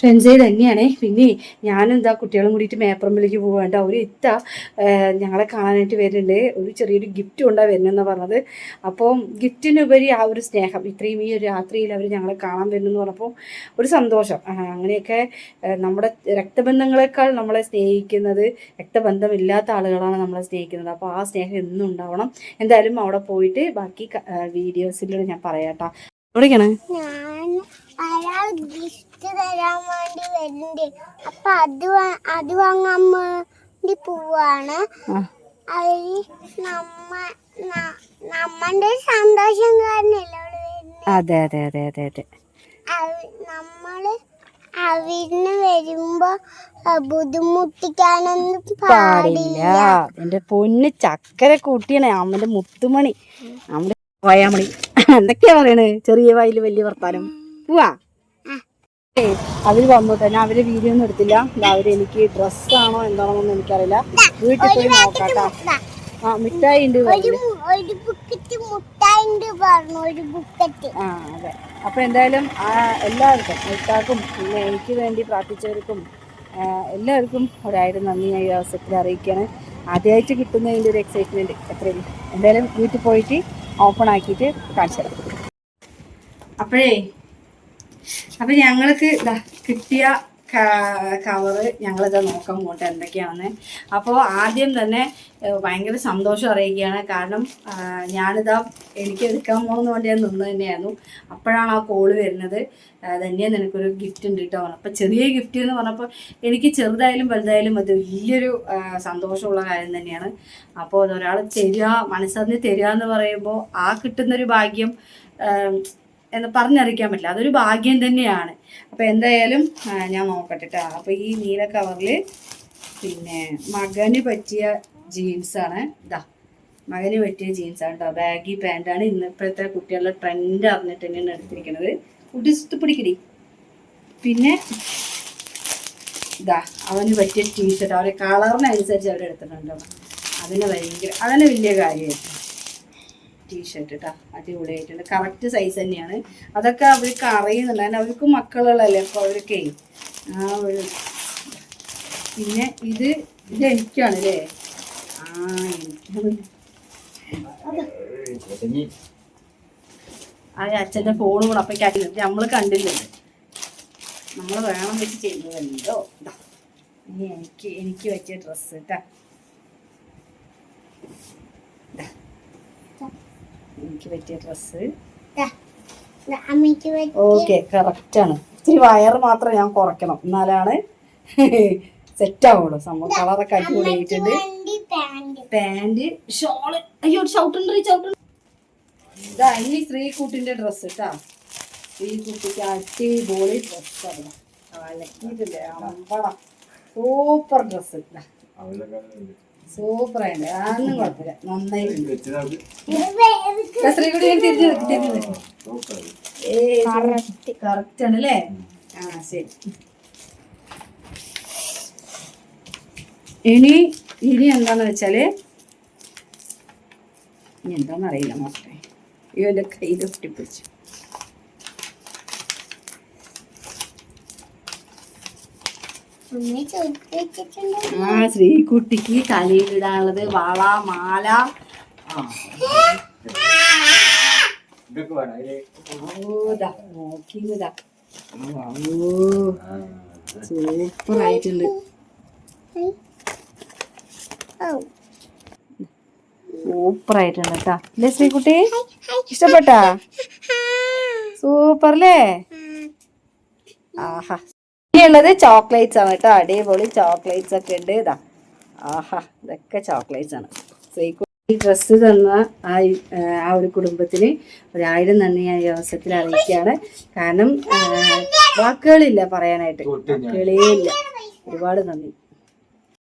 ഫ്രണ്ട്സേ തന്നെയാണേ. പിന്നെ ഞാനെന്താ കുട്ടികളും കൂടിയിട്ട് മേപ്പറമ്പിലേക്ക് പോകാണ്ട് അവർ ഞങ്ങളെ കാണാനായിട്ട് വരുന്നുണ്ട്. ഒരു ചെറിയൊരു ഗിഫ്റ്റ് കൊണ്ടാണ് വരുന്നതെന്ന് പറഞ്ഞത്. അപ്പോൾ ഗിഫ്റ്റിനുപരി ആ ഒരു സ്നേഹം, ഇത്രയും ഈ ഒരു രാത്രിയിൽ അവർ ഞങ്ങളെ കാണാൻ വരുന്നെന്ന് പറഞ്ഞപ്പോൾ ഒരു സന്തോഷം. അങ്ങനെയൊക്കെ നമ്മുടെ രക്തബന്ധങ്ങളെക്കാൾ നമ്മളെ സ്നേഹിക്കുന്നത് രക്തബന്ധമില്ലാത്ത ആളുകളാണ് നമ്മളെ സ്നേഹിക്കുന്നത്. അപ്പോൾ ആ സ്നേഹം എന്നും ഉണ്ടാവണം. എന്തായാലും അവിടെ പോയിട്ട് ബാക്കി വീഡിയോസിലൂടെ ഞാൻ പറയാട്ടോ. എവിടേക്കാണ്? അയാൾ ഗിഫ്റ്റ് തരാൻ വേണ്ടി വരുന്നുണ്ട്. അപ്പൊ അത് വാങ്ങാൻ വേണ്ടി പോവാണ്. നമ്മന്റെ സന്തോഷം കാരണല്ലേ അതെ അതെ അതെ അതെ അതെ. നമ്മള് അവിടുന്ന് വരുമ്പോ ബുദ്ധിമുട്ടിക്കാനൊന്നും പാടില്ല. എന്റെ പൊന്ന് ചക്കര കൂട്ടിയാണ് അമ്മന്റെ മുത്തുമണി, നമ്മുടെ പോയാമണി. എന്തൊക്കെയാ പറയണേ? ചെറിയ വായില് വലിയ വർത്താനം. പോവാ അവര് വന്നോട്ടെ. ഞാൻ അവരെ വീഡിയോ ഒന്നും എടുത്തില്ല. അവര് എനിക്ക് ഡ്രസ്സാണോ എന്താണോന്നൊന്നും എനിക്കറിയില്ല. വീട്ടിൽ പോയി നോക്കാട്ടാ. ആ മിഠായി ഉണ്ട്. ആ അതെ. അപ്പൊ എന്തായാലും എല്ലാവർക്കും ഇത്താക്കും പിന്നെ എനിക്ക് വേണ്ടി പ്രാർത്ഥിച്ചവർക്കും എല്ലാവർക്കും ഒരായിരം നന്ദി ഞാൻ ഈ അവസരത്തിൽ അറിയിക്കുകയാണ്. ആദ്യമായിട്ട് കിട്ടുന്നതിൻ്റെ ഒരു എക്സൈറ്റ്മെന്റ് എത്രയും. എന്തായാലും വീട്ടിൽ പോയിട്ട് ഓപ്പൺ ആക്കിയിട്ട് കാണിച്ചു തരാം. അപ്പം ഞങ്ങൾക്ക് കിട്ടിയ കവറ് ഞങ്ങളിത് നോക്കാൻ പോട്ടെ എന്തൊക്കെയാണെന്ന്. അപ്പോൾ ആദ്യം തന്നെ ഭയങ്കര സന്തോഷം അറിയിക്കുകയാണ്. കാരണം എനിക്ക് എടുക്കാൻ പോകുന്ന വേണ്ടി ഞാൻ നിന്ന് തന്നെയായിരുന്നു. അപ്പോഴാണ് ആ കോള് വരുന്നത്. തന്നെ നിനക്കൊരു ഗിഫ്റ്റ് ഉണ്ട് കേട്ടോ. അപ്പം ചെറിയ ഗിഫ്റ്റ് എന്ന് പറഞ്ഞപ്പോൾ എനിക്ക് ചെറുതായാലും വലുതായാലും അത് വലിയൊരു സന്തോഷമുള്ള കാര്യം തന്നെയാണ്. അപ്പോൾ അതൊരാൾ മനസ്സറിഞ്ഞ് തരിക എന്ന് പറയുമ്പോൾ ആ കിട്ടുന്നൊരു ഭാഗ്യം എന്ന് പറഞ്ഞറിയിക്കാൻ പറ്റില്ല. അതൊരു ഭാഗ്യം തന്നെയാണ്. അപ്പോൾ എന്തായാലും ഞാൻ നോക്കട്ടെ കേട്ടോ. അപ്പോൾ ഈ നീല കവറിൽ പിന്നെ മകന് പറ്റിയ ജീൻസാണ്. മകന് പറ്റിയ ജീൻസാണ് കേട്ടോ. ബാഗി പാൻറ്റാണ്. ഇപ്പോഴത്തെ കുട്ടികളുടെ ട്രെൻഡ് അറിഞ്ഞിട്ട് തന്നെയാണ് എടുത്തിരിക്കുന്നത്. കുട്ടി സുത്തിപ്പിടിക്കടി. പിന്നെ അവന് പറ്റിയ ടീഷർട്ട് അവരെ കളറിനനുസരിച്ച് അവരെടുത്തിട്ടുണ്ടോ. അതിന് വലിയ കാര്യമായിട്ട് ടീഷർട്ട് കേട്ടോ. അടിപൊളിയായിട്ടുണ്ട്. കറക്റ്റ് സൈസ് തന്നെയാണ്. അതൊക്കെ അവർക്ക് അറിയുന്നുണ്ട്. അതിന് അവർക്ക് മക്കളുള്ളല്ലേ. അപ്പോൾ അവർക്ക് പിന്നെ ഇത് എനിക്കാണ് അല്ലേ. അച്ഛൻ്റെ ഫോൺ കൂടെ അപ്പം കാറ്റില്ല. നമ്മൾ കണ്ടില്ലേ, നമ്മൾ വേണം വെച്ച് ചെയ്യുന്നതല്ലോ. എനിക്ക് പറ്റിയ ഡ്രസ്സ് കേട്ടോ. എനിക്ക് പറ്റിയ ഡ്രസ്സ് ഓക്കെ കറക്റ്റാണ്. ഇത്തിരി വയറ് മാത്രം ഞാൻ കുറയ്ക്കണം, എന്നാലാണ് സെറ്റ് ആവുള്ളൂ. സംഭവം കളറൊക്കെ അടിപൊളിയായിട്ടുണ്ട്. Pant shawl. അയ്യോ ചവിട്ടുണ്ട്. ഇനി ശ്രീകുട്ടിന്റെ ഡ്രസ്സ് കേട്ടാ. ശ്രീകുട്ടിക്ക് അടിപൊളി ഡ്രസ്സാണ്. അലക്കിയിട്ടില്ലേ അമ്പളം. Super dress. സൂപ്പറായിട്ട് അതൊന്നും കുഴപ്പമില്ല. നന്നായിട്ടുണ്ട്. ശ്രീകുട്ടി കറക്റ്റ് ആണ് അല്ലേ. ആ ശരി. ഇനി എന്താന്ന് വെച്ചാല് എന്താന്നറിയില്ല. നോക്കട്ടെ. ഇവന്റെ കയ്യിൽ ഒട്ടിപ്പിടിച്ചു. ശ്രീകുട്ടിക്ക് തലയിലിടാനുള്ളത് വള, മാല. നോക്കിയതാ. സൂപ്പർ ആയിട്ടുണ്ട്. സൂപ്പർ ആയിട്ടുണ്ട് കേട്ടാ അല്ലേ ശ്രീകുട്ടി? ഇഷ്ടപ്പെട്ടാ? സൂപ്പർ അല്ലേ? ആഹാ. ഉള്ളത് ചോക്ലേറ്റ്സ് ആണ് കേട്ടോ. അടിപൊളി ചോക്ലേറ്റ്സ് ഒക്കെ ഉണ്ട്. ഇതൊക്കെ ചോക്ലേറ്റ്സ് ആണ്. ഈ ഡ്രസ്സ് തന്ന ആ ഒരു കുടുംബത്തിന് 1000 നന്ദി ഞാൻ ഈ അവസരത്തിൽ അറിയിക്കുകയാണ്. കാരണം വാക്കുകളില്ല പറയാനായിട്ട്. വാക്കുകളേ ഇല്ല. ഒരുപാട് നന്ദി.